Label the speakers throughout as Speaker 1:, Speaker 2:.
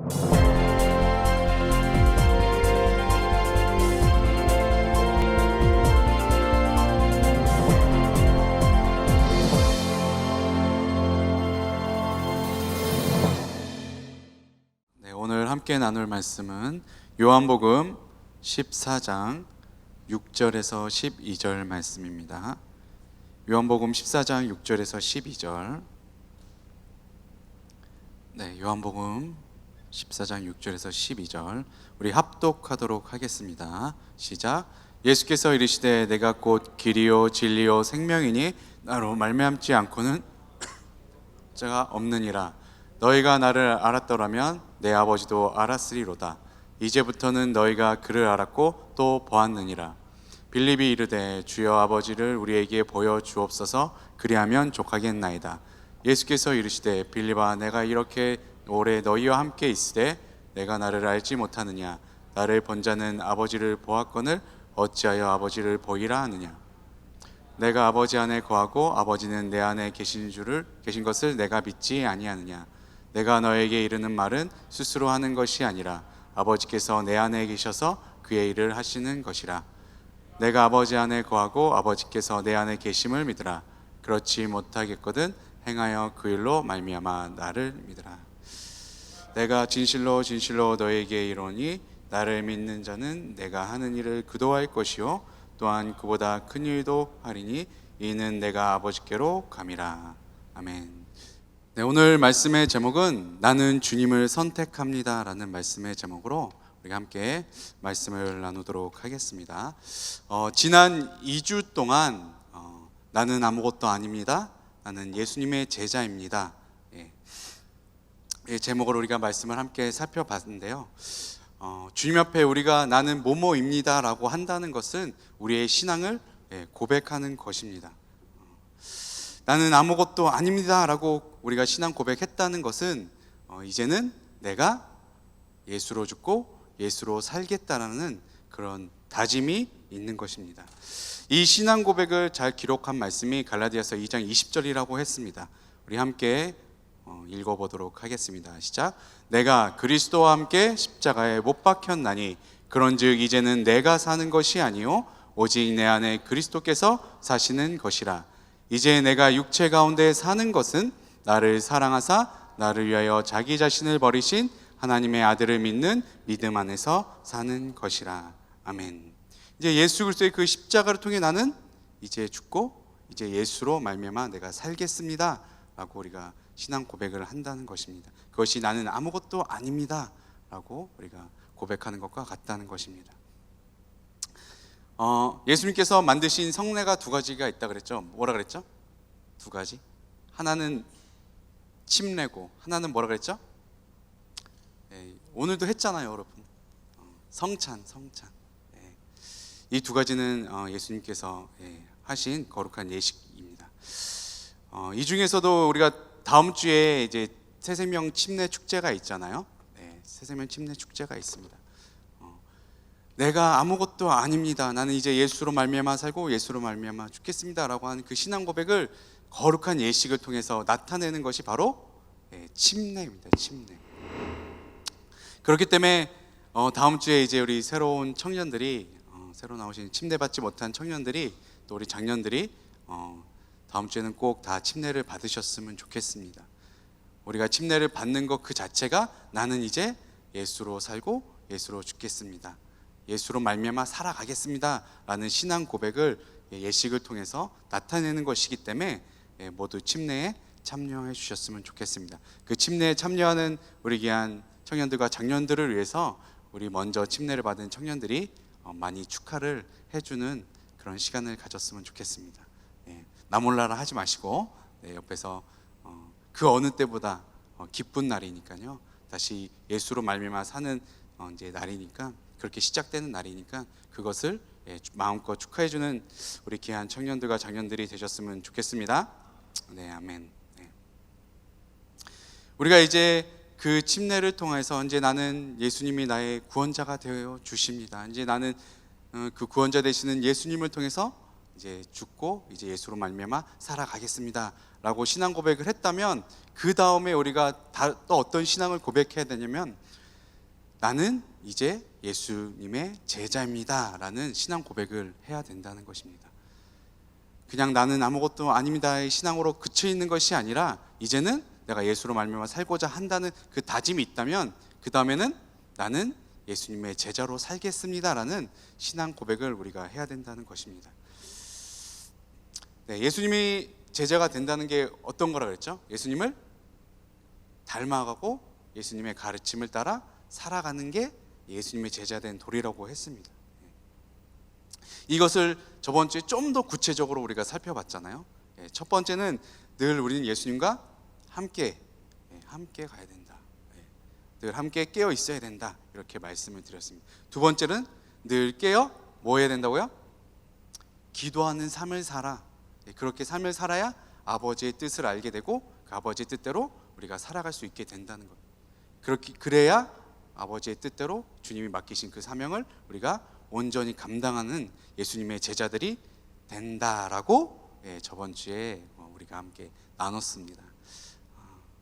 Speaker 1: 오늘 함께 나눌 말씀은 요한복음 14장 6절에서 12절 말씀입니다. 요한복음 14장 6절에서 12절. 요한복음 14장 6절에서 12절. 우리 합독하도록 하겠습니다. 시작. 예수께서 이르시되 내가 곧 길이요 진리요 생명이니 나로 말미암지 않고는 자가 없느니라. 너희가 나를 알았더라면 내 아버지도 알았으리로다. 이제부터는 너희가 그를 알았고 또 보았느니라. 빌립이 이르되 주여 아버지를 우리에게 보여 주옵소서. 그리하면 족하겠나이다. 예수께서 이르시되 빌립아 내가 이렇게 오래 너희와 함께 있으되 내가 나를 알지 못하느냐. 나를 본 자는 아버지를 보았거늘 어찌하여 아버지를 보이라 하느냐. 내가 아버지 안에 거하고 아버지는 내 안에 계신 것을 내가 믿지 아니하느냐. 내가 너에게 이르는 말은 스스로 하는 것이 아니라 아버지께서 내 안에 계셔서 그의 일을 하시는 것이라. 내가 아버지 안에 거하고 아버지께서 내 안에 계심을 믿으라. 그렇지 못하겠거든 행하여 그 일로 말미암아 나를 믿으라. 내가 진실로 진실로 너에게 이르노니 나를 믿는 자는 내가 하는 일을 그도 할 것이요 또한 그보다 큰 일도 하리니 이는 내가 아버지께로 감이라. 아멘. 오늘 말씀의 제목은 나는 주님을 선택합니다 라는 말씀의 제목으로 우리가 함께 말씀을 나누도록 하겠습니다. 지난 2주 동안 나는 아무것도 아닙니다, 나는 예수님의 제자입니다, 이 제목으로 우리가 말씀을 함께 살펴봤는데요. 주님 앞에 우리가 나는 뭐뭐입니다 라고 한다는 것은 우리의 신앙을 고백하는 것입니다. 나는 아무것도 아닙니다 라고 우리가 신앙 고백했다는 것은 이제는 내가 예수로 죽고 예수로 살겠다라는 그런 다짐이 있는 것입니다. 이 신앙 고백을 잘 기록한 말씀이 갈라디아서 2장 20절이라고 했습니다. 우리 함께 읽어보도록 하겠습니다. 시작. 내가 그리스도와 함께 십자가에 못 박혔나니 그런즉 이제는 내가 사는 것이 아니요 오직 내 안에 그리스도께서 사시는 것이라. 이제 내가 육체 가운데 사는 것은 나를 사랑하사 나를 위하여 자기 자신을 버리신 하나님의 아들을 믿는 믿음 안에서 사는 것이라. 아멘. 이제 예수 그리스도의 그 십자가를 통해 나는 이제 죽고 이제 예수로 말미암아 내가 살겠습니다 라고 우리가 신앙 고백을 한다는 것입니다. 그것이 나는 아무것도 아닙니다 라고 우리가 고백하는 것과 같다는 것입니다. 예수님께서 만드신 성례가 두 가지가 있다 그랬죠. 뭐라 그랬죠? 두 가지. 하나는 침례고 하나는 뭐라 그랬죠? 오늘도 했잖아요 여러분. 성찬. 이 두 가지는 예수님께서 하신 거룩한 예식입니다. 이 중에서도 우리가 다음 주에 이제 새생명 침례 축제가 있잖아요. 새생명 침례 축제가 있습니다. 내가 아무것도 아닙니다, 나는 이제 예수로 말미암아 살고 예수로 말미암아 죽겠습니다 라고 하는 그 신앙 고백을 거룩한 예식을 통해서 나타내는 것이 바로 침례입니다. 침례. 그렇기 때문에 다음 주에 이제 우리 새로운 청년들이 새로 나오신 침례받지 못한 청년들이 또 우리 장년들이 다음 주에는 꼭 다 침례를 받으셨으면 좋겠습니다. 우리가 침례를 받는 것 그 자체가 나는 이제 예수로 살고 예수로 죽겠습니다, 예수로 말미암아 살아가겠습니다 라는 신앙 고백을 예식을 통해서 나타내는 것이기 때문에 모두 침례에 참여해 주셨으면 좋겠습니다. 그 침례에 참여하는 우리 귀한 청년들과 장년들을 위해서 우리 먼저 침례를 받은 청년들이 많이 축하를 해주는 그런 시간을 가졌으면 좋겠습니다. 나 몰라라 하지 마시고 옆에서 그 어느 때보다 기쁜 날이니까요, 다시 예수로 말미암아 사는 이제 날이니까, 그렇게 시작되는 날이니까 그것을 마음껏 축하해주는 우리 귀한 청년들과 장년들이 되셨으면 좋겠습니다. 네, 아멘. 우리가 이제 그 침례를 통해서 이제 나는 예수님이 나의 구원자가 되어 주십니다. 이제 나는 그 구원자 되시는 예수님을 통해서 이제 죽고 이제 예수로 말미암아 살아가겠습니다 라고 신앙 고백을 했다면 그 다음에 우리가 또 어떤 신앙을 고백해야 되냐면 나는 이제 예수님의 제자입니다 라는 신앙 고백을 해야 된다는 것입니다. 그냥 나는 아무것도 아닙니다의 신앙으로 그쳐 있는 것이 아니라 이제는 내가 예수로 말미암아 살고자 한다는 그 다짐이 있다면 그 다음에는 나는 예수님의 제자로 살겠습니다 라는 신앙 고백을 우리가 해야 된다는 것입니다. 네, 예수님이 제자가 된다는 게 어떤 거라 그랬죠? 예수님을 닮아가고 예수님의 가르침을 따라 살아가는 게 예수님의 제자된 도리라고 했습니다. 이것을 저번 주에 좀 더 구체적으로 우리가 살펴봤잖아요. 첫 번째는 늘 우리는 예수님과 함께 가야 된다. 늘 함께 깨어 있어야 된다. 이렇게 말씀을 드렸습니다. 두 번째는 늘 깨어 뭐 해야 된다고요? 기도하는 삶을 살아. 그렇게 삶을 살아야 아버지의 뜻을 알게 되고 그 아버지의 뜻대로 우리가 살아갈 수 있게 된다는 것. 그래야 아버지의 뜻대로 주님이 맡기신 그 사명을 우리가 온전히 감당하는 예수님의 제자들이 된다라고 저번 주에 우리가 함께 나눴습니다.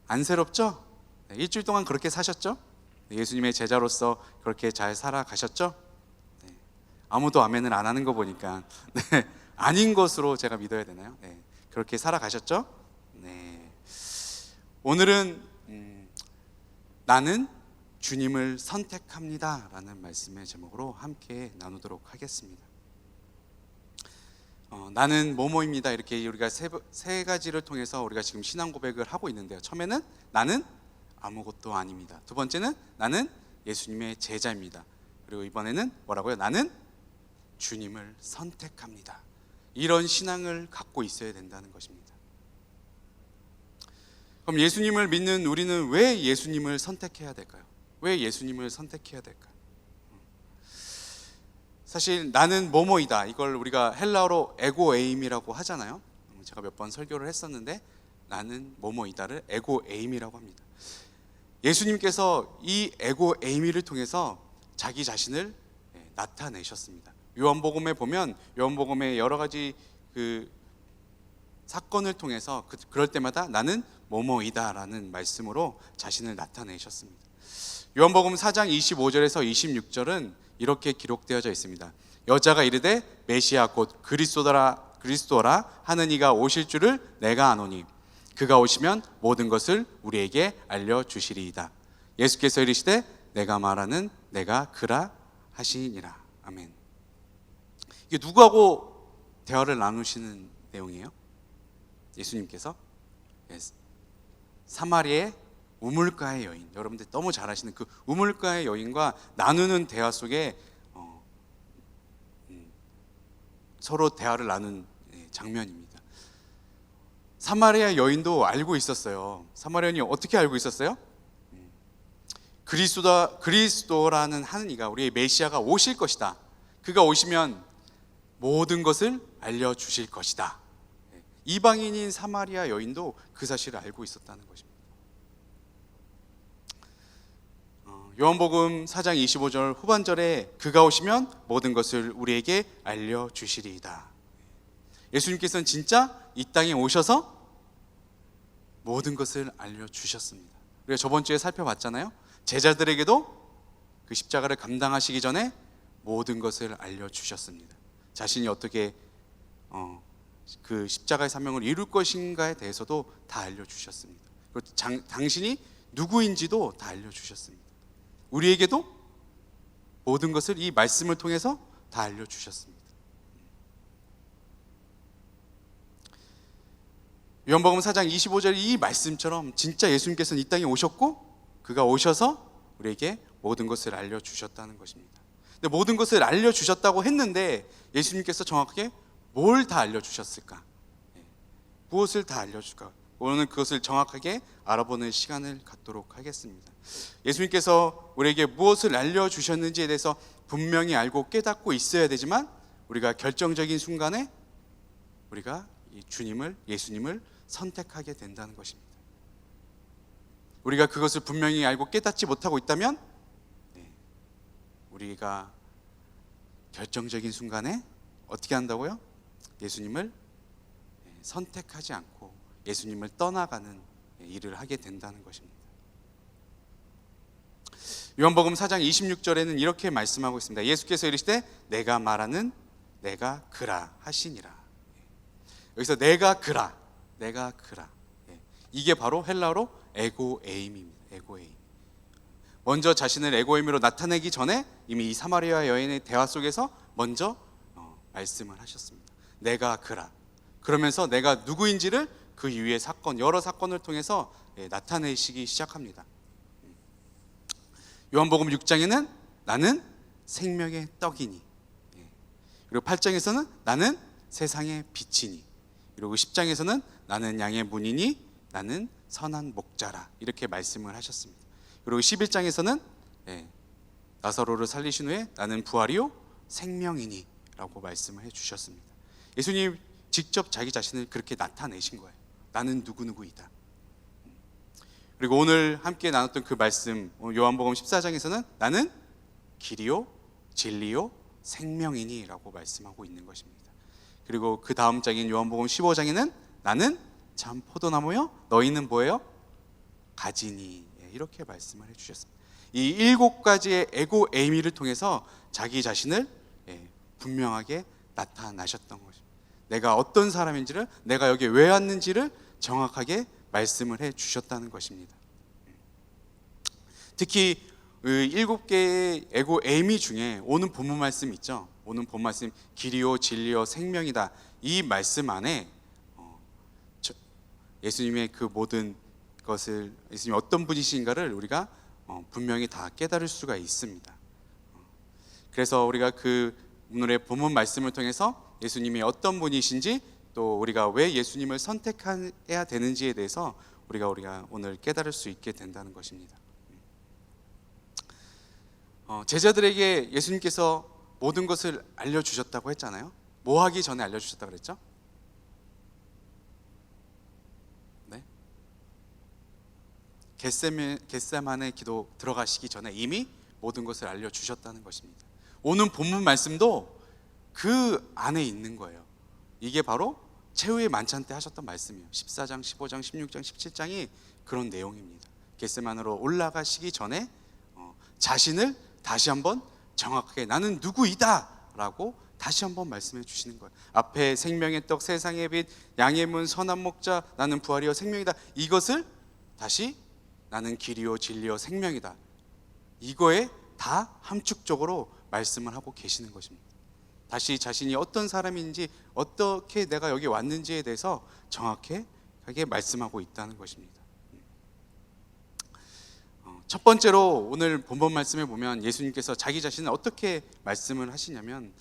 Speaker 1: 안새롭죠? 일주일 동안 그렇게 사셨죠? 예수님의 제자로서 그렇게 잘 살아가셨죠? 아무도 아멘을 안 하는 거 보니까 아닌 것으로 제가 믿어야 되나요? 그렇게 살아가셨죠? 오늘은 나는 주님을 선택합니다 라는 말씀의 제목으로 함께 나누도록 하겠습니다. 나는 뭐뭐입니다 이렇게 우리가 세 가지를 통해서 우리가 지금 신앙 고백을 하고 있는데요. 처음에는 나는 아무것도 아닙니다. 두 번째는 나는 예수님의 제자입니다. 그리고 이번에는 뭐라고요? 나는 주님을 선택합니다. 이런 신앙을 갖고 있어야 된다는 것입니다. 그럼 예수님을 믿는 우리는 왜 예수님을 선택해야 될까요? 왜 예수님을 선택해야 될까요? 사실 나는 뭐뭐이다 이걸 우리가 헬라어로 에고에임이라고 하잖아요. 제가 몇 번 설교를 했었는데 나는 뭐뭐이다를 에고에임이라고 합니다. 예수님께서 이 에고에임을 통해서 자기 자신을 나타내셨습니다. 요한복음에 보면 요한복음의 여러 가지 그 사건을 통해서 그럴 때마다 나는 뭐뭐이다라는 말씀으로 자신을 나타내셨습니다. 요한복음 4장 25절에서 26절은 이렇게 기록되어져 있습니다. 여자가 이르되 메시아 곧 그리스도라 하는 이가 오실 줄을 내가 아노니 그가 오시면 모든 것을 우리에게 알려주시리이다. 예수께서 이르시되 내가 말하는 내가 그라 하시니라. 아멘. 이게 누구하고 대화를 나누시는 내용이에요? 예수님께서 사마리아의 우물가의 여인, 여러분들 너무 잘 아시는 그 우물가의 여인과 나누는 대화 속에 서로 대화를 나눈 장면입니다. 사마리아 여인도 알고 있었어요. 사마리아 여인이 어떻게 알고 있었어요? 그리스도라는 하는 이가 우리의 메시아가 오실 것이다. 그가 오시면 모든 것을 알려주실 것이다. 이방인인 사마리아 여인도 그 사실을 알고 있었다는 것입니다. 요한복음 4장 25절 후반절에 그가 오시면 모든 것을 우리에게 알려주시리이다. 예수님께서는 진짜 이 땅에 오셔서 모든 것을 알려주셨습니다. 우리가 저번 주에 살펴봤잖아요. 제자들에게도 그 십자가를 감당하시기 전에 모든 것을 알려주셨습니다. 자신이 어떻게 그 십자가의 사명을 이룰 것인가에 대해서도 다 알려주셨습니다. 그리고 당신이 누구인지도 다 알려주셨습니다. 우리에게도 모든 것을 이 말씀을 통해서 다 알려주셨습니다. 요한복음 4장 25절 이 말씀처럼 진짜 예수님께서는 이 땅에 오셨고 그가 오셔서 우리에게 모든 것을 알려주셨다는 것입니다. 근데 모든 것을 알려주셨다고 했는데 예수님께서 정확하게 뭘 다 알려주셨을까? 무엇을 다 알려줄까? 오늘은 그것을 정확하게 알아보는 시간을 갖도록 하겠습니다. 예수님께서 우리에게 무엇을 알려주셨는지에 대해서 분명히 알고 깨닫고 있어야 되지만 우리가 결정적인 순간에 우리가 이 예수님을 선택하게 된다는 것입니다. 우리가 그것을 분명히 알고 깨닫지 못하고 있다면 우리가 결정적인 순간에 어떻게 한다고요? 예수님을 선택하지 않고 예수님을 떠나가는 일을 하게 된다는 것입니다. 요한복음 4장 26절에는 이렇게 말씀하고 있습니다. 예수께서 이르시되 내가 말하는 내가 그라 하시니라. 여기서 내가 그라, 이게 바로 헬라어로 에고에임입니다. 에고에임. 먼저 자신을 에고에임으로 나타내기 전에 이미 이 사마리아 여인의 대화 속에서 먼저 말씀을 하셨습니다. 내가 그라. 그러면서 내가 누구인지를 그 이후의 사건, 여러 사건을 통해서 나타내시기 시작합니다. 요한복음 6장에는 나는 생명의 떡이니, 그리고 8장에서는 나는 세상의 빛이니, 그리고 10장에서는 나는 양의 문이니 나는 선한 목자라, 이렇게 말씀을 하셨습니다. 그리고 11장에서는 나사로를 살리신 후에 나는 부활이요 생명이니 라고 말씀을 해주셨습니다. 예수님 직접 자기 자신을 그렇게 나타내신 거예요. 나는 누구누구이다. 그리고 오늘 함께 나눴던 그 말씀, 요한복음 14장에서는 나는 길이요 진리요 생명이니 라고 말씀하고 있는 것입니다. 그리고 그 다음 장인 요한복음 15장에는 나는 참 포도나무요 너희는 뭐예요? 가지니, 이렇게 말씀을 해주셨습니다. 이 7가지의 에고 에이미를 통해서 자기 자신을 분명하게 나타나셨던 것입니다. 내가 어떤 사람인지를, 내가 여기에 왜 왔는지를 정확하게 말씀을 해주셨다는 것입니다. 특히 7개의 에고 에이미 중에 오는 본문 말씀 있죠. 오는 본 말씀 길이요 진리요 생명이다. 이 말씀 안에 예수님의 그 모든 것을, 예수님이 어떤 분이신가를 우리가 분명히 다 깨달을 수가 있습니다. 그래서 우리가 그 오늘의 본문 말씀을 통해서 예수님이 어떤 분이신지, 또 우리가 왜 예수님을 선택해야 되는지에 대해서 우리가 오늘 깨달을 수 있게 된다는 것입니다. 제자들에게 예수님께서 모든 것을 알려주셨다고 했잖아요. 뭐 하기 전에 알려주셨다고 그랬죠? 네? 겟세마네 기도 들어가시기 전에 이미 모든 것을 알려주셨다는 것입니다. 오는 본문 말씀도 그 안에 있는 거예요. 이게 바로 최후의 만찬 때 하셨던 말씀이에요. 14장, 15장, 16장, 17장이 그런 내용입니다. 겟세마네로 올라가시기 전에 자신을 다시 한번 정확하게 나는 누구이다 라고 다시 한번 말씀해 주시는 거예요. 앞에 생명의 떡, 세상의 빛, 양의 문, 선한 목자, 나는 부활이요 생명이다, 이것을 다시 나는 길이요 진리요 생명이다, 이거에 다 함축적으로 말씀을 하고 계시는 것입니다. 다시 자신이 어떤 사람인지, 어떻게 내가 여기 왔는지에 대해서 정확하게 말씀하고 있다는 것입니다. 첫 번째로 오늘 본문 말씀에 보면 예수님께서 자기 자신을 어떻게 말씀을 하시냐면,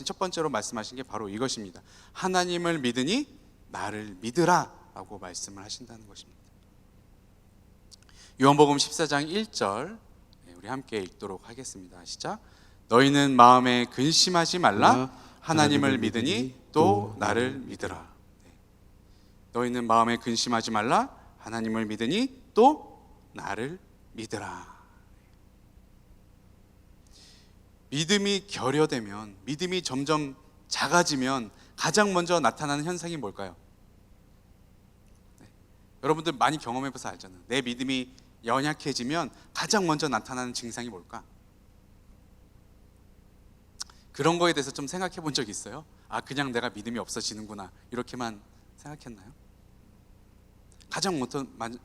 Speaker 1: 첫 번째로 말씀하신 게 바로 이것입니다. 하나님을 믿으니 나를 믿으라 라고 말씀을 하신다는 것입니다. 요한복음 14장 1절 우리 함께 읽도록 하겠습니다. 시작. 너희는 마음에 근심하지 말라. 하나님을 믿으니 또 나를 믿으라. 너희는 마음에 근심하지 말라. 하나님을 믿으니 또 나를 믿으라. 믿음이 결여되면, 믿음이 점점 작아지면 가장 먼저 나타나는 현상이 뭘까요? 여러분들 많이 경험해봐서 알잖아요. 내 믿음이 연약해지면 가장 먼저 나타나는 증상이 뭘까? 그런 거에 대해서 좀 생각해 본 적 있어요? 아, 그냥 내가 믿음이 없어지는구나, 이렇게만 생각했나요? 가장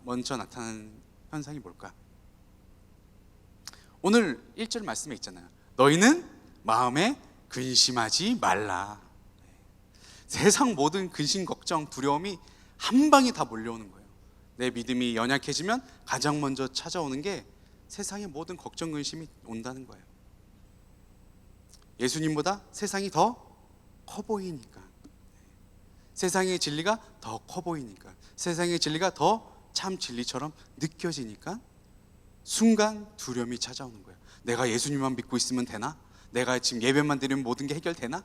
Speaker 1: 먼저 나타나는 현상이 뭘까? 오늘 1절 말씀에 있잖아요. 너희는 마음에 근심하지 말라. 세상 모든 근심, 걱정, 두려움이 한 방에 다 몰려오는 거예요. 내 믿음이 연약해지면 가장 먼저 찾아오는 게 세상의 모든 걱정, 근심이 온다는 거예요. 예수님보다 세상이 더 커 보이니까, 세상의 진리가 더 커 보이니까, 세상의 진리가 더 참 진리처럼 느껴지니까 순간 두려움이 찾아오는 거예요. 내가 예수님만 믿고 있으면 되나? 내가 지금 예배만 드리면 모든 게 해결되나?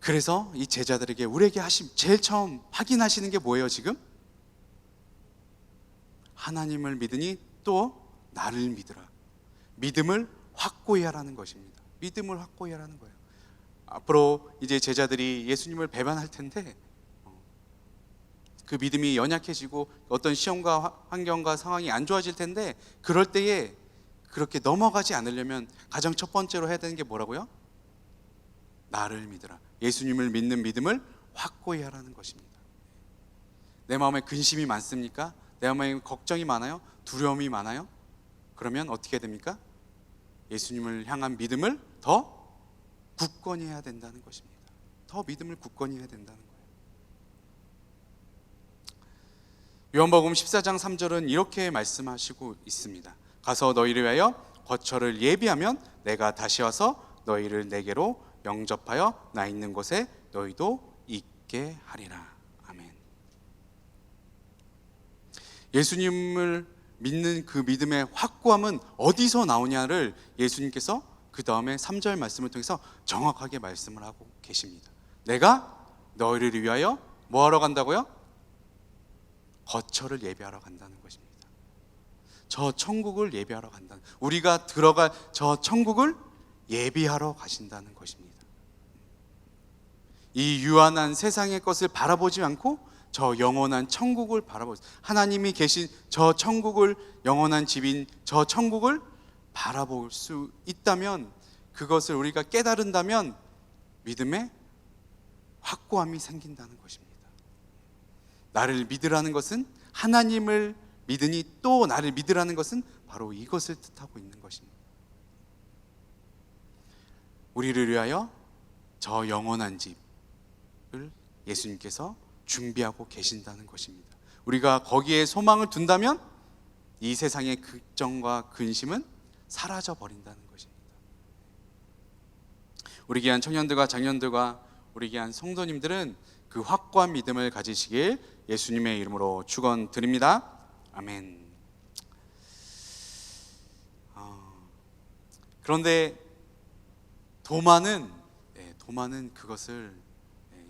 Speaker 1: 그래서 이 제자들에게, 우리에게 제일 처음 확인하시는 게 뭐예요? 지금 하나님을 믿으니 또 나를 믿으라. 믿음을 확고히 하라는 것입니다. 믿음을 확고히 하라는 거예요. 앞으로 이제 제자들이 예수님을 배반할 텐데 그 믿음이 연약해지고 어떤 시험과 환경과 상황이 안 좋아질 텐데, 그럴 때에 그렇게 넘어가지 않으려면 가장 첫 번째로 해야 되는 게 뭐라고요? 나를 믿으라. 예수님을 믿는 믿음을 확고히 하라는 것입니다. 내 마음에 근심이 많습니까? 내 마음에 걱정이 많아요? 두려움이 많아요? 그러면 어떻게 됩니까? 예수님을 향한 믿음을 더 굳건히 해야 된다는 것입니다. 더 믿음을 굳건히 해야 된다는 거예요. 요한복음 14장 3절은 이렇게 말씀하시고 있습니다. 가서 너희를 위하여 거처를 예비하면 내가 다시 와서 너희를 내게로 영접하여 나 있는 곳에 너희도 있게 하리라. 아멘. 예수님을 믿는 그 믿음의 확고함은 어디서 나오냐를 예수님께서 그 다음에 3절 말씀을 통해서 정확하게 말씀을 하고 계십니다. 내가 너희를 위하여 뭐 하러 간다고요? 거처를 예비하러 간다는 것입니다. 저 천국을 예비하러 간다는, 우리가 들어갈 저 천국을 예비하러 가신다는 것입니다. 이 유한한 세상의 것을 바라보지 않고 저 영원한 천국을 바라보세요. 하나님이 계신 저 천국을, 영원한 집인 저 천국을 바라볼 수 있다면, 그것을 우리가 깨달은다면 믿음의 확고함이 생긴다는 것입니다. 나를 믿으라는 것은, 하나님을 믿으니 또 나를 믿으라는 것은 바로 이것을 뜻하고 있는 것입니다. 우리를 위하여 저 영원한 집을 예수님께서 준비하고 계신다는 것입니다. 우리가 거기에 소망을 둔다면 이 세상의 걱정과 근심은 사라져 버린다는 것입니다. 우리 귀한 청년들과 장년들과 우리 귀한 성도님들은 그 확고한 믿음을 가지시길 예수님의 이름으로 축원드립니다. 아멘. 그런데 도마는 그것을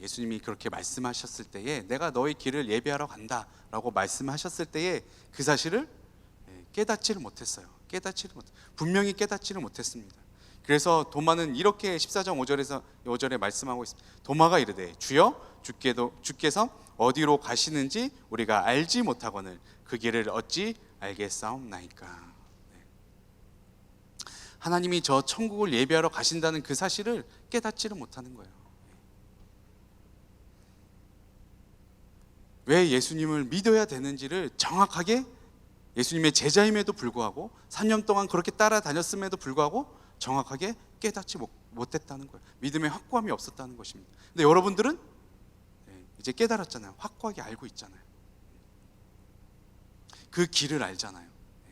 Speaker 1: 예수님이 그렇게 말씀하셨을 때에, 내가 너의 길을 예비하러 간다 라고 말씀하셨을 때에 그 사실을 깨닫지를 못했어요. 분명히 깨닫지를 못했습니다. 그래서 도마는 이렇게 14장 5절에 말씀하고 있습니다. 도마가 이르되 주여, 주께서 어디로 가시는지 우리가 알지 못하거늘 그 길을 어찌 알겠사옵나이까. 하나님이 저 천국을 예비하러 가신다는 그 사실을 깨닫지를 못하는 거예요. 왜 예수님을 믿어야 되는지를 정확하게, 예수님의 제자임에도 불구하고 3년 동안 그렇게 따라다녔음에도 불구하고 정확하게 깨닫지 못했다는 거예요. 믿음의 확고함이 없었다는 것입니다. 근데 여러분들은 이제 깨달았잖아요. 확고하게 알고 있잖아요. 그 길을 알잖아요.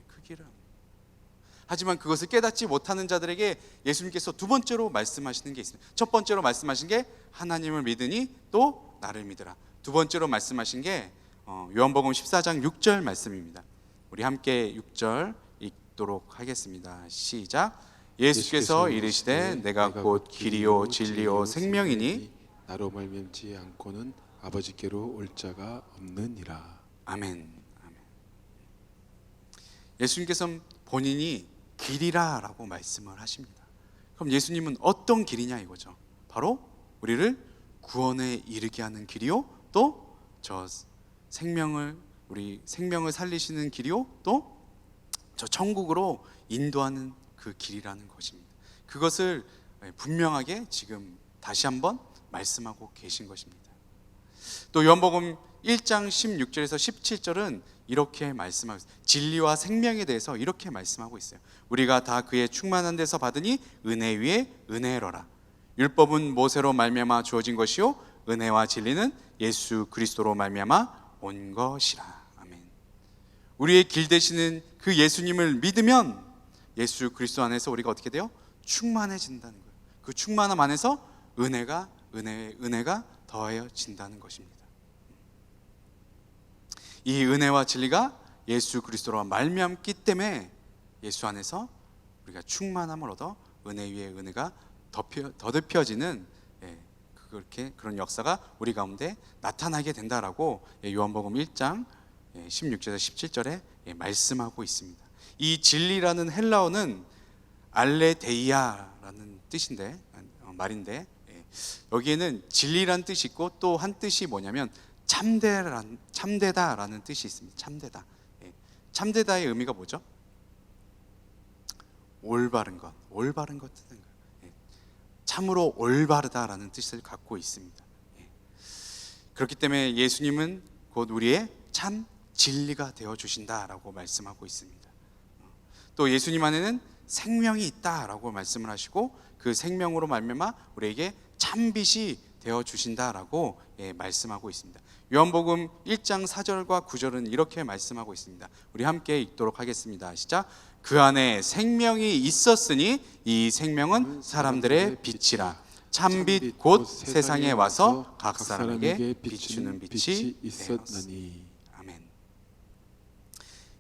Speaker 1: 그 길을. 하지만 그것을 깨닫지 못하는 자들에게 예수님께서 두 번째로 말씀하시는 게 있습니다. 첫 번째로 말씀하신 게 하나님을 믿으니 또 나를 믿으라. 두 번째로 말씀하신 게 요한복음 14장 6절 말씀입니다. 우리 함께 6절 읽도록 하겠습니다. 시작. 예수께서 이르시되 내가 곧 길이요 진리요 생명이니
Speaker 2: 나로 말미암지 않고는 아버지께로 올 자가 없느니라.
Speaker 1: 아멘. 예수님께서 본인이 길이라 라고 말씀을 하십니다. 그럼 예수님은 어떤 길이냐 이거죠. 바로 우리를 구원에 이르게 하는 길이요, 또 저 우리 생명을 살리시는 길이요, 또 저 천국으로 인도하는 그 길이라는 것입니다. 그것을 분명하게 지금 다시 한번 말씀하고 계신 것입니다. 또 요한복음 1장 16절에서 17절은 이렇게 말씀하고 있어요. 진리와 생명에 대해서 이렇게 말씀하고 있어요. 우리가 다 그의 충만한 데서 받으니 은혜 위에 은혜로라. 율법은 모세로 말미암아 주어진 것이요 은혜와 진리는 예수 그리스도로 말미암아 온 것이라. 아멘. 우리의 길 되시는 그 예수님을 믿으면 예수 그리스도 안에서 우리가 어떻게 돼요? 충만해진다는 거예요. 그 충만함 안에서 은혜가 더해진다는 것입니다. 이 은혜와 진리가 예수 그리스도로 말미암기 때문에 예수 안에서 우리가 충만함을 얻어 은혜 위에 은혜가 더듬혀지는 그런 역사가 우리 가운데 나타나게 된다라고 요한복음 1장 16절에서 17절에 말씀하고 있습니다. 이 진리라는 헬라어는 알레데이아라는 뜻인데 말인데 여기에는 진리란 뜻이 있고 또 한 뜻이 뭐냐면 참되다라는 뜻이 있습니다. 참되다. 참되다의 의미가 뭐죠? 올바른 것 뜻인 거예요. 참으로 올바르다라는 뜻을 갖고 있습니다. 그렇기 때문에 예수님은 곧 우리의 참 진리가 되어 주신다라고 말씀하고 있습니다. 또 예수님 안에는 생명이 있다라고 말씀을 하시고 그 생명으로 말미암아 우리에게 참빛이 되어 주신다라고 말씀하고 있습니다. 요한복음 1장 4절과 9절은 이렇게 말씀하고 있습니다. 우리 함께 읽도록 하겠습니다. 시작. 그 안에 생명이 있었으니 이 생명은 사람들의 빛이라. 참빛 곧 세상에 와서 각 사람에게 비추는 빛이 있었나니. 아멘.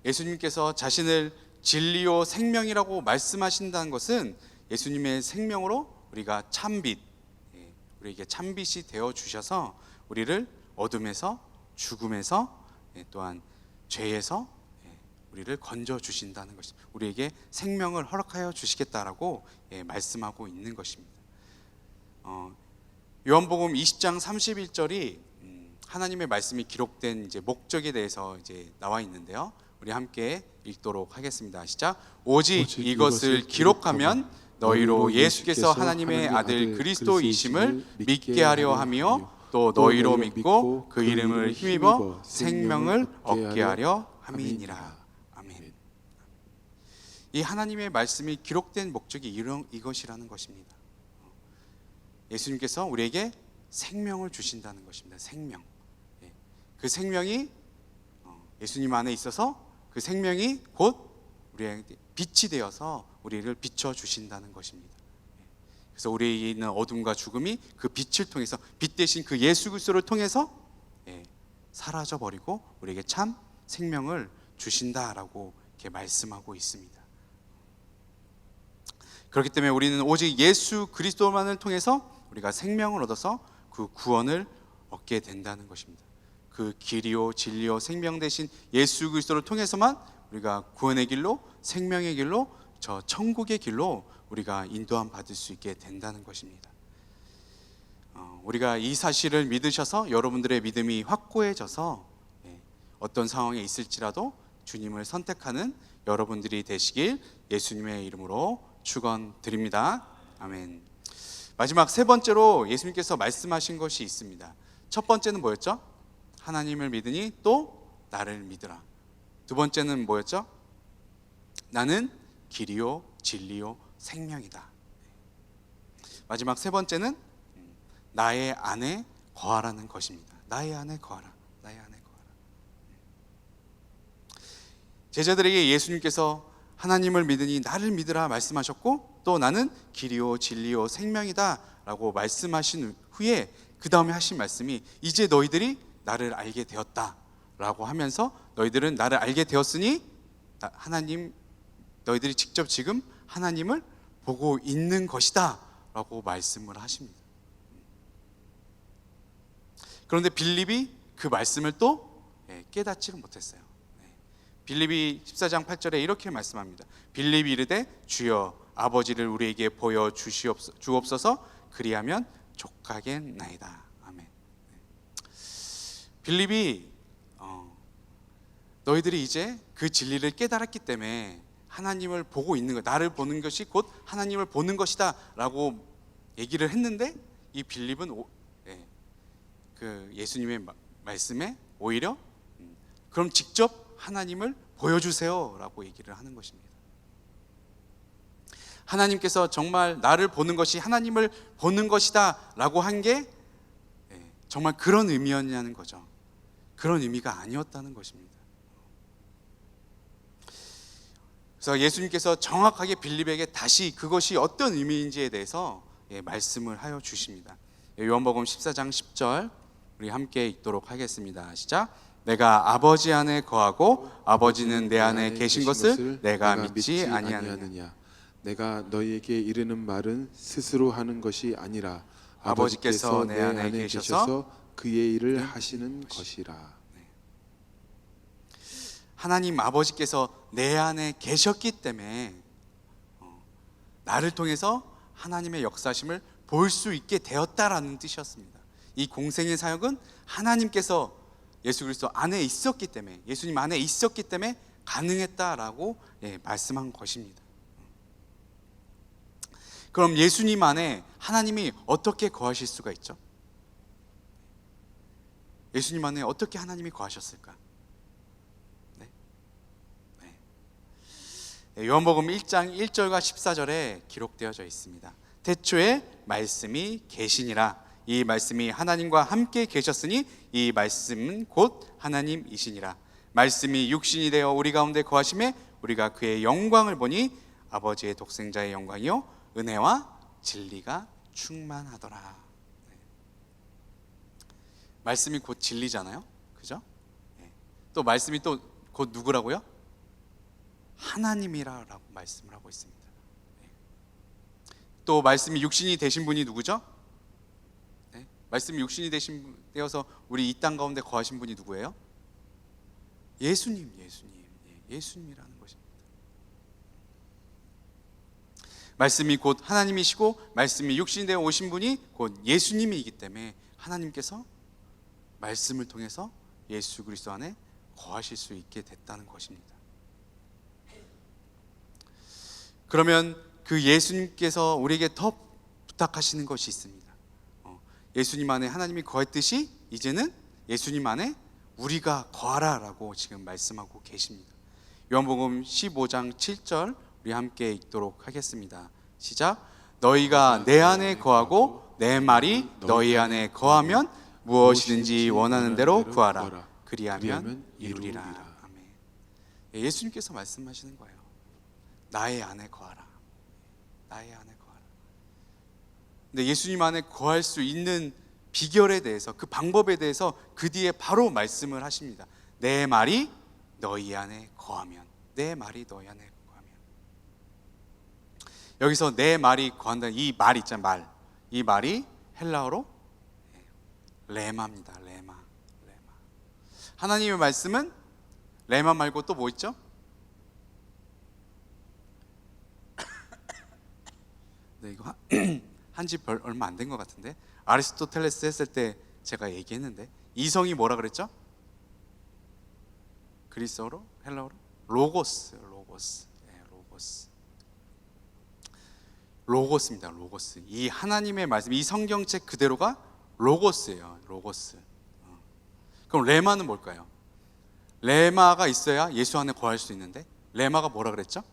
Speaker 1: 예수님께서 자신을 진리요 생명이라고 말씀하신다는 것은 예수님의 생명으로 우리가 참빛, 우리에게 참빛이 되어 주셔서 우리를 어둠에서 죽음에서 또한 죄에서 우리를 건져 주신다는 것입니다. 우리에게 생명을 허락하여 주시겠다라고 말씀하고 있는 것입니다. 요한복음 20장 31절이 하나님의 말씀이 기록된 이제 목적에 대해서 이제 나와 있는데요. 우리 함께 읽도록 하겠습니다. 시작. 오직 이것을 기록하면 너희로 예수께서 하나님의 아들 그리스도이심을 믿게 하려 하며 또 너희로 믿고 그 이름을 힘입어 생명을 얻게 하려 함이니라. 아멘. 이 하나님의 말씀이 기록된 목적이 이것이라는 것입니다. 예수님께서 우리에게 생명을 주신다는 것입니다. 생명. 그 생명이 예수님 안에 있어서 그 생명이 곧 우리에게 빛이 되어서 우리를 비춰 주신다는 것입니다. 그래서 우리에게 있는 어둠과 죽음이 그 빛을 통해서 빛 대신 그 예수 그리스도를 통해서 사라져 버리고 우리에게 참 생명을 주신다라고 이렇게 말씀하고 있습니다. 그렇기 때문에 우리는 오직 예수 그리스도만을 통해서 우리가 생명을 얻어서 그 구원을 얻게 된다는 것입니다. 그 길이요 진리요 생명 되신 예수 그리스도를 통해서만 우리가 구원의 길로 생명의 길로 저 천국의 길로 우리가 인도함 받을 수 있게 된다는 것입니다. 우리가 이 사실을 믿으셔서 여러분들의 믿음이 확고해져서 어떤 상황에 있을지라도 주님을 선택하는 여러분들이 되시길 예수님의 이름으로 축원드립니다. 아멘. 마지막 세 번째로 예수님께서 말씀하신 것이 있습니다. 첫 번째는 뭐였죠? 하나님을 믿으니 또 나를 믿으라. 두 번째는 뭐였죠? 나는 길이요 진리요 생명이다. 마지막 세 번째는 나의 안에 거하라는 것입니다. 나의 안에 거하라. 나의 안에 거하라. 제자들에게 예수님께서 하나님을 믿으니 나를 믿으라 말씀하셨고 또 나는 길이요 진리요 생명이다 라고 말씀하신 후에 그 다음에 하신 말씀이 이제 너희들이 나를 알게 되었다 라고 하면서 너희들은 나를 알게 되었으니 하나님 너희들이 직접 지금 하나님을 보고 있는 것이다 라고 말씀을 하십니다. 그런데 빌립이 그 말씀을 또 깨닫지를 못했어요. 빌립이 14장 8절에 이렇게 말씀합니다. 빌립이 이르되 주여 아버지를 우리에게 보여 주옵소서 그리하면 족하겠나이다. 아멘. 빌립이 너희들이 이제 그 진리를 깨달았기 때문에 하나님을 보고 있는 것, 나를 보는 것이 곧 하나님을 보는 것이다 라고 얘기를 했는데 이 빌립은 그 예수님의 말씀에 오히려 그럼 직접 하나님을 보여주세요 라고 얘기를 하는 것입니다. 하나님께서 정말 나를 보는 것이 하나님을 보는 것이다 라고 한 게 정말 그런 의미였냐는 거죠. 그런 의미가 아니었다는 것입니다. 그래서 예수님께서 정확하게 빌립에게 다시 그것이 어떤 의미인지에 대해서 말씀을 하여 주십니다. 요한복음 14장 10절 우리 함께 읽도록 하겠습니다. 시작. 내가 아버지 안에 거하고 아버지는 내 안에 계신 것을 내가 믿지 아니하느냐.
Speaker 2: 내가 너희에게 이르는 말은 스스로 하는 것이 아니라
Speaker 1: 아버지께서 내 안에 계셔서
Speaker 2: 그의 일을 하시는 것이라.
Speaker 1: 하나님 아버지께서 내 안에 계셨기 때문에 나를 통해서 하나님의 역사심을 볼 수 있게 되었다라는 뜻이었습니다. 이 공생의 사역은 하나님께서 예수 그리스도 안에 있었기 때문에, 예수님 안에 있었기 때문에 가능했다라고 말씀한 것입니다. 그럼 예수님 안에 하나님이 어떻게 거하실 수가 있죠? 예수님 안에 어떻게 하나님이 거하셨을까? 요한복음 1장 1절과 14절에 기록되어져 있습니다. 태초에 말씀이 계시니라. 이 말씀이 하나님과 함께 계셨으니 이 말씀은 곧 하나님이시니라. 말씀이 육신이 되어 우리 가운데 거하심에 우리가 그의 영광을 보니 아버지의 독생자의 영광이요 은혜와 진리가 충만하더라. 말씀이 곧 진리잖아요, 그죠? 또 말씀이 또 곧 누구라고요? 하나님이라고 말씀을 하고 있습니다. 또 말씀이 육신이 되신 분이 누구죠? 말씀이 육신이 되어서 우리 이 땅 가운데 거하신 분이 누구예요? 예수님이라는 것입니다. 말씀이 곧 하나님이시고 말씀이 육신이 되어 오신 분이 곧 예수님이기 때문에 하나님께서 말씀을 통해서 예수 그리스도 안에 거하실 수 있게 됐다는 것입니다. 그러면 그 예수님께서 우리에게 더 부탁하시는 것이 있습니다. 예수님 안에 하나님이 거했듯이 이제는 예수님 안에 우리가 거하라라고 지금 말씀하고 계십니다. 요한복음 15장 7절 우리 함께 읽도록 하겠습니다. 시작. 너희가 내 안에 거하고 내 말이 너희 안에 거하면 무엇이든지 원하는 대로 구하라. 그리하면 이루리라. 아멘. 예수님께서 말씀하시는 거예요. 나의 안에 거하라. 나의 안에 거하라. 근데 예수님 안에 거할 수 있는 비결에 대해서, 그 방법에 대해서 그 뒤에 바로 말씀을 하십니다. 내 말이 너희 안에 거하면. 내 말이 너희 안에 거하면. 여기서 내 말이 거한다는 이 말 있잖아요. 말. 이 말이 헬라어로 레마입니다. 레마. 하나님의 말씀은 레마 말고 또 뭐 있죠? 네, 이거 한지 얼마 안 된 것 같은데, 아리스토텔레스 했을 때 제가 얘기했는데, 이성이 뭐라 그랬죠? 그리스어로, 헬라어로 로고스. 로고스입니다. 로고스. 이 하나님의 말씀, 이 성경책 그대로가 로고스예요. 로고스. 그럼 레마는 뭘까요? 레마가 있어야 예수 안에 거할 수 있는데, 레마가 뭐라 그랬죠?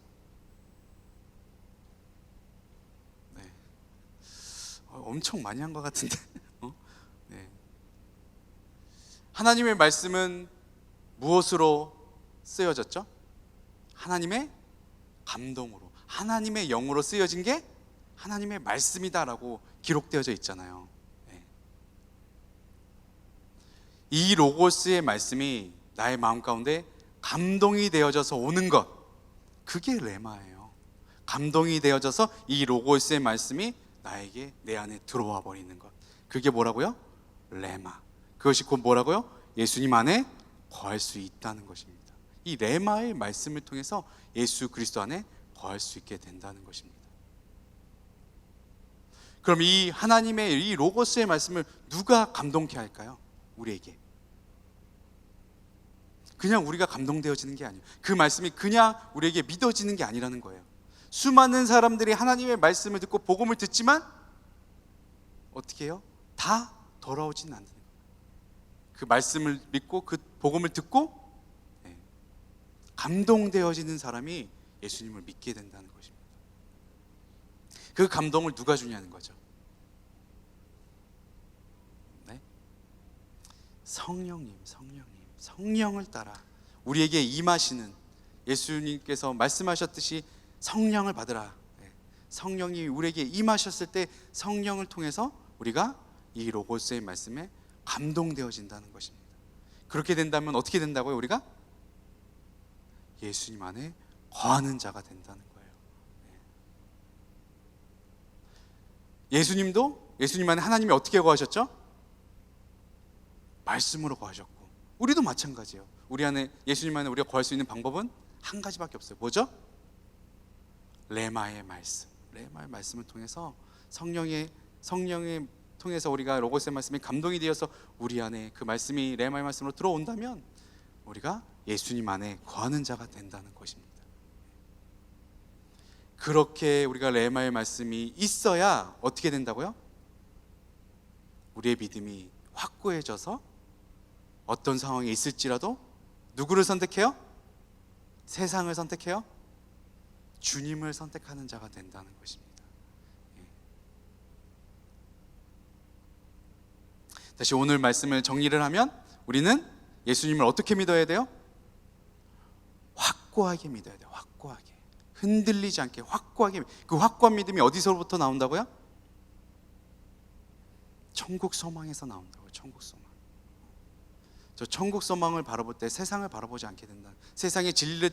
Speaker 1: 엄청 많이 한 것 같은데. 하나님의 말씀은 무엇으로 쓰여졌죠? 하나님의 감동으로, 하나님의 영으로 쓰여진 게 하나님의 말씀이다라고 기록되어져 있잖아요. 이 로고스의 말씀이 나의 마음 가운데 감동이 되어져서 오는 것, 그게 레마예요. 감동이 되어져서 이 로고스의 말씀이 나에게, 내 안에 들어와 버리는 것, 그게 뭐라고요? 레마. 그것이 곧 뭐라고요? 예수님 안에 거할 수 있다는 것입니다. 이 레마의 말씀을 통해서 예수 그리스도 안에 거할 수 있게 된다는 것입니다. 그럼 이 하나님의 이 로고스의 말씀을 누가 감동케 할까요? 우리에게. 그냥 우리가 감동되어지는 게 아니에요. 그 말씀이 그냥 우리에게 믿어지는 게 아니라는 거예요. 수많은 사람들이 하나님의 말씀을 듣고 복음을 듣지만 어떻게 해요? 다 돌아오지는 않는 거예요. 그 말씀을 믿고 그 복음을 듣고 감동되어지는 사람이 예수님을 믿게 된다는 것입니다. 그 감동을 누가 주냐는 거죠. 성령을 따라 우리에게 임하시는, 예수님께서 말씀하셨듯이 성령을 받으라. 성령이 우리에게 임하셨을 때 성령을 통해서 우리가 이 로고스의 말씀에 감동되어진다는 것입니다. 그렇게 된다면 어떻게 된다고요? 우리가 예수님 안에 거하는 자가 된다는 거예요. 예수님 안에 하나님이 어떻게 거하셨죠? 말씀으로 거하셨고, 우리도 마찬가지예요. 우리 안에, 예수님 안에 우리가 거할 수 있는 방법은 한 가지밖에 없어요. 뭐죠? 레마의 말씀. 레마의 말씀을 통해서 성령의 통해서 우리가 로고스의 말씀이 감동이 되어서 우리 안에 그 말씀이 레마의 말씀으로 들어온다면 우리가 예수님 안에 거하는 자가 된다는 것입니다. 그렇게 우리가 레마의 말씀이 있어야 어떻게 된다고요? 우리의 믿음이 확고해져서 어떤 상황에 있을지라도 누구를 선택해요? 세상을 선택해요? 주님을 선택하는 자가 된다는 것입니다. 다시 오늘 말씀을 정리를 하면 우리는 예수님을 어떻게 믿어야 돼요? 확고하게 믿어야 돼요. 확고하게. 흔들리지 않게 확고하게. 그 확고한 믿음이 어디서부터 나온다고요? 천국 소망에서 나온다고요. 천국 소망. 저 천국 소망을 바라볼 때 세상을 바라보지 않게 된다. 세상의 진리를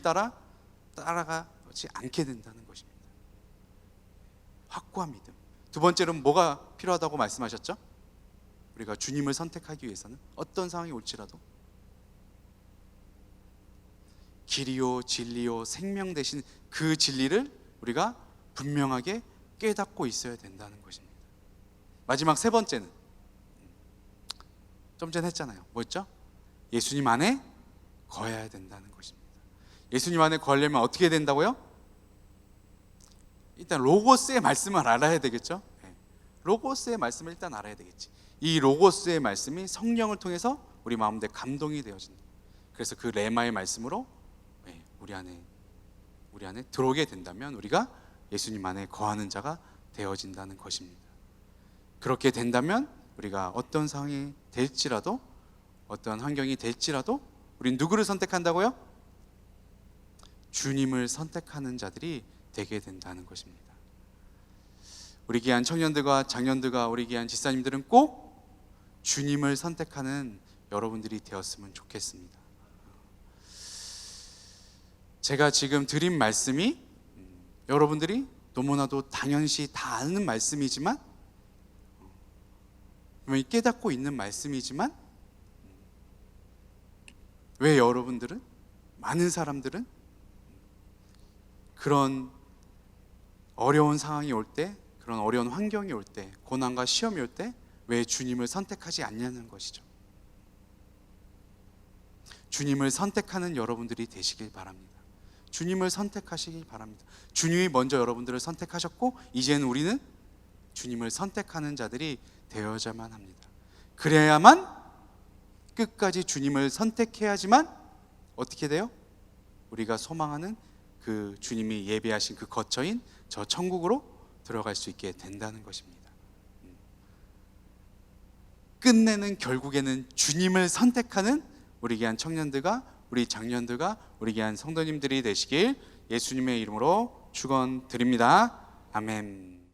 Speaker 1: 따라가지 않게 된다는 것입니다. 확고한 믿음. 두 번째로는 뭐가 필요하다고 말씀하셨죠? 우리가 주님을 선택하기 위해서는 어떤 상황이 올지라도 길이요 진리요 생명 되신 그 진리를 우리가 분명하게 깨닫고 있어야 된다는 것입니다. 마지막 세 번째는 좀 전에 했잖아요. 뭐였죠? 예수님 안에 거해야 된다는 것입니다. 예수님 안에 거하려면 어떻게 된다고요? 일단 로고스의 말씀을 알아야 되겠죠. 로고스의 말씀을 일단 알아야 되겠지. 이 로고스의 말씀이 성령을 통해서 우리 마음에 감동이 되어진다. 그래서 그 레마의 말씀으로 우리 안에 들어오게 된다면 우리가 예수님 안에 거하는 자가 되어진다는 것입니다. 그렇게 된다면 우리가 어떤 상황이 될지라도 어떤 환경이 될지라도 우리는 누구를 선택한다고요? 주님을 선택하는 자들이 되게 된다는 것입니다. 우리 귀한 청년들과 장년들과 우리 귀한 집사님들은 꼭 주님을 선택하는 여러분들이 되었으면 좋겠습니다. 제가 지금 드린 말씀이 여러분들이 너무나도 당연시 다 아는 말씀이지만 깨닫고 있는 말씀이지만 왜 여러분들은 많은 사람들은 그런 어려운 상황이 올 때 그런 어려운 환경이 올 때 고난과 시험이 올 때 왜 주님을 선택하지 않냐는 것이죠. 주님을 선택하는 여러분들이 되시길 바랍니다. 주님을 선택하시길 바랍니다. 주님이 먼저 여러분들을 선택하셨고 이제는 우리는 주님을 선택하는 자들이 되어야만 합니다. 그래야만 끝까지 주님을 선택해야지만 어떻게 돼요? 우리가 소망하는 그 주님이 예배하신 그 거처인 저 천국으로 들어갈 수 있게 된다는 것입니다. 끝내는 결국에는 주님을 선택하는 우리 귀한 청년들과 우리 장년들과 우리 귀한 성도님들이 되시길 예수님의 이름으로 축원드립니다. 아멘.